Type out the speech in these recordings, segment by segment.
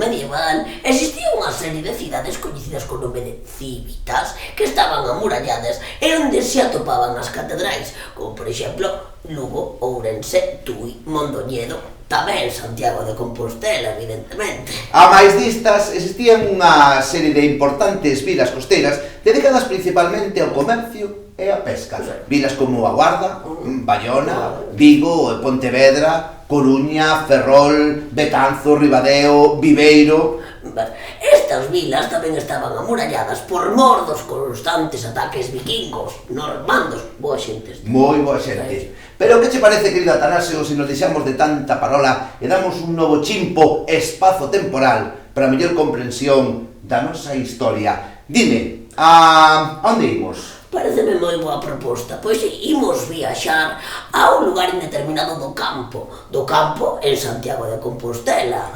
medieval existía unha serie de cidades coñecidas co nome de civitas que estaban amuralladas e onde se atopaban as catedrais, como por exemplo Lugo, Ourense, Tui, Mondoñedo, tamén Santiago de Compostela, evidentemente. A máis distas, existían unha serie de importantes vilas costeiras dedicadas principalmente ao comercio e a pesca. Vilas como A Guarda, Baiona, Vigo, Pontevedra, Coruña, Ferrol, Betanzo, Ribadeo, Viveiro... Estas vilas tamén estaban amuralladas por mor dos constantes ataques vikingos, normandos, boa xente. Moi boa xente. Pero que che parece, querido Atanasio, se nos deixamos de tanta parola e damos un novo chimpo espazo-temporal para a mellor comprensión da nosa historia? Dime, a onde imos? Pareceme moi boa proposta, pois imos viaxar a un lugar indeterminado do campo en Santiago de Compostela.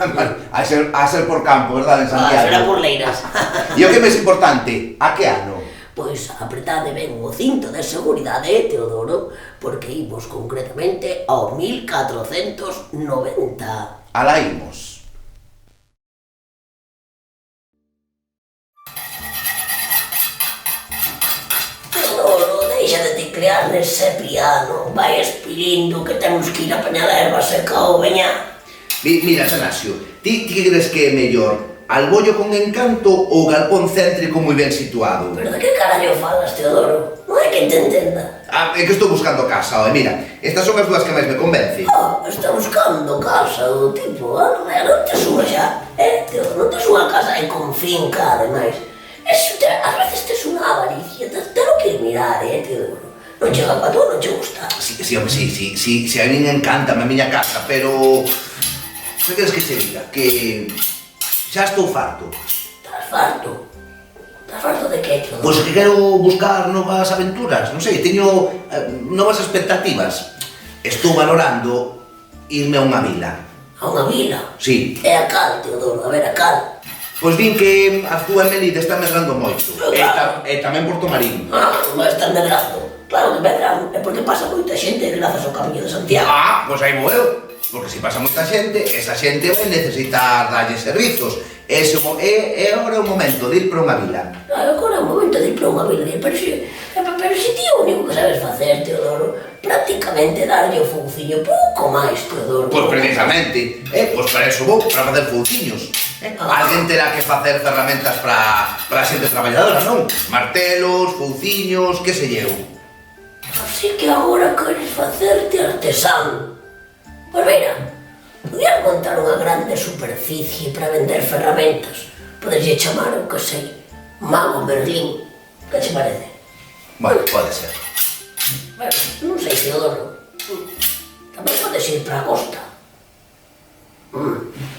A ser por campo, verdade, en Santiago? Será por Leiras. E o que é máis importante, a que ano? Pois apretade ben o cinto de seguridade, Teodoro, porque imos concretamente ao 1490. Alá imos. Deixa de teclear nese piano, vai espirindo que temos que ir a apañar a erva seca ou veña. Mira, Atanasio, ti que crees que é mellor? Albollo con encanto ou galpón céntrico moi ben situado? Pero de que carallo falas, Teodoro? Non hai que te entenda. É que estou buscando casa, mira, estas son as dúas que máis me convencen. Está buscando casa o tipo, non te suba xa, Teodoro, non te suba a casa aí con finca, ademais. A veces tes unha avaricia, telo que mirar, Teodoro. Non chega pa tú, non che gusta. Sí, home, sí, a mí me encanta a miña casa, pero... Que queres que che diga? Que... xa estou farto. Estás farto? Estás farto de que, Teodoro? Pois que quero buscar novas aventuras, non sei, teño novas expectativas. Estou valorando irme a unha vila. A unha vila? Sí. E a cal, Teodoro, a ver a cal. Pois vin que a túa Melide está medrando moito. E tamén Porto Marín. Vai estar medrando. Claro que medran, é porque pasa moita xente grazas ao Camiño de Santiago. Pois aí vou eu. Porque se pasa moita xente, esa xente vai necesitar darlle servizos. É agora o momento de ir para unha vila. Agora é o momento de ir para unha vila, pero se ti é o único que sabes facer, Teodoro, prácticamente darlle o fouciño pouco máis, Teodoro. Pois precisamente, pois para eso vou, para facer fouciños. Alguén terá que facer ferramentas para a xente traballadora, non? Martelos, fouciños, que sei eu. Así que agora queres facerte artesán. Pois mira, podías montar unha grande superficie para vender ferramentas. Poderlle chamar, o que sei, Mago Merlín. Que che parece? Bueno, pode ser. Bueno, non sei, Teodoro. Tamén podes ir para a costa.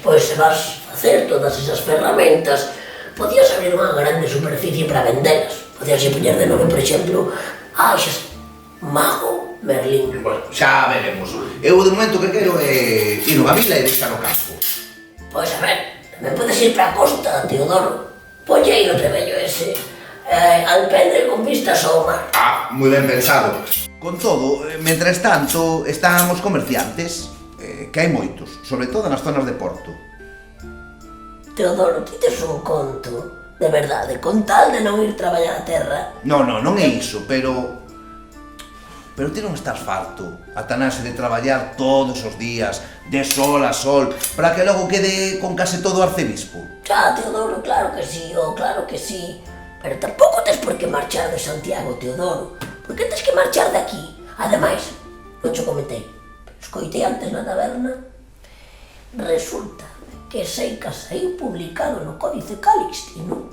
Pois se vas facer todas esas ferramentas, podías abrir unha grande superficie para vendelas. Podías poñer de nome, por exemplo, Mago Merlín. Bueno, xa veremos. Eu de momento que quero é ir a vila e deixar o campo. Pois a ver, tamén podes ir para a costa, Teodoro. Ponlle aí no trebello ese. Alpendre con vistas ao mar. Moi ben pensado. Con todo, mentres tanto, están os comerciantes, que hai moitos, sobre todo nas zonas de Porto. Teodoro, ti tes un conto, de verdade, con tal de non ir traballar a terra. Non é iso, pero ti non estás farto, Atanasio, de traballar todos os días, de sol a sol, para que logo quede con case todo o arcebispo? Xa, Teodoro, claro que sí. Pero tampouco tes por que marchar de Santiago, Teodoro. Por que tes que marchar de aquí? Ademais, non cho comentei, escoitei antes na taberna, resulta que Seicas saiu publicado no Códice Calixtino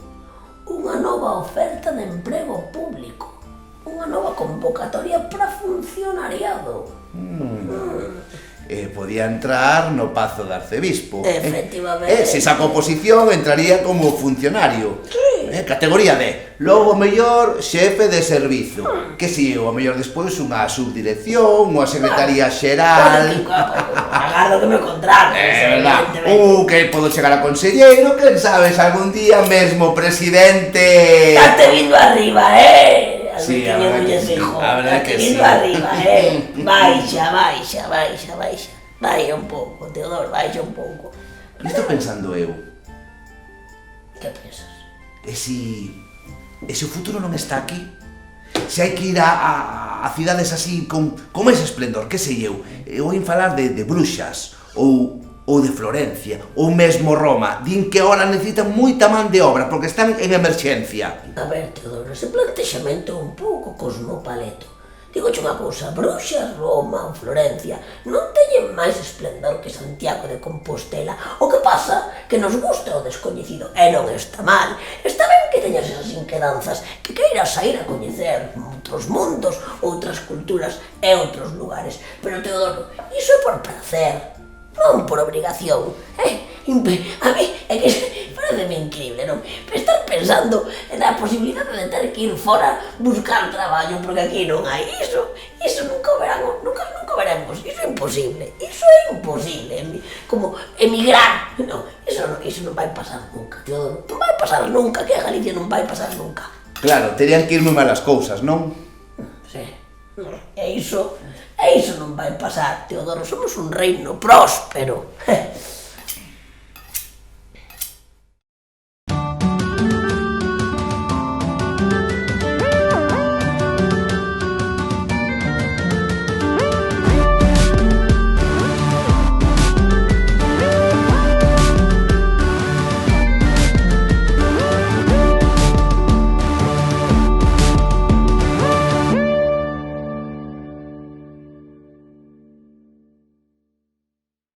unha nova oferta de emprego público. Unha nova convocatoria para funcionariado. Podía entrar no Pazo de Arcebispo. Efectivamente. Se saca oposición, entraría como funcionario. Sí. Categoría D. Logo, mellor, xefe de servizo. Que si eu, a mellor despois, unha subdirección, unha secretaría xeral... Agardo que me contrates. Verdad. Que podo chegar a conselleiro, quen sabes, algún día mesmo presidente... Estate vindo arriba, Sí, a verdad que sí, a verdad que sí. Arriba, Baixa. Baixa un pouco, Teodoro, baixa un pouco. Que estou pensando eu? que pensas? E se o futuro non está aquí? Se hai que ir a cidades así con ese esplendor, que sei eu, oín falar de Bruxas ou de Florencia, ou mesmo Roma, din que ahora necesitan moita man de obra porque están en emerxencia. A ver, Teodoro, ese plantexamento é un pouco cosmopaleto. Digoche unha cousa, Bruxas, Roma ou Florencia non teñen máis esplendor que Santiago de Compostela. O que pasa que nos gusta o descoñecido e non está mal. Está ben que teñas esas inquedanzas, que queiras sair a coñecer outros mundos, outras culturas e outros lugares. Pero, Teodoro, iso é por placer, non por obrigación. A mí é que pareceme increíble, non? Estar pensando na posibilidade de ter que ir fora buscar traballo, porque aquí non hai iso nunca veremos, iso é imposible, como emigrar, non, iso non vai pasar nunca, Teodoro, non vai pasar nunca, que a Galicia non vai pasar nunca. Claro, terían que ir moi malas cousas, non? Sí, e iso non vai pasar, Teodoro, somos un reino próspero.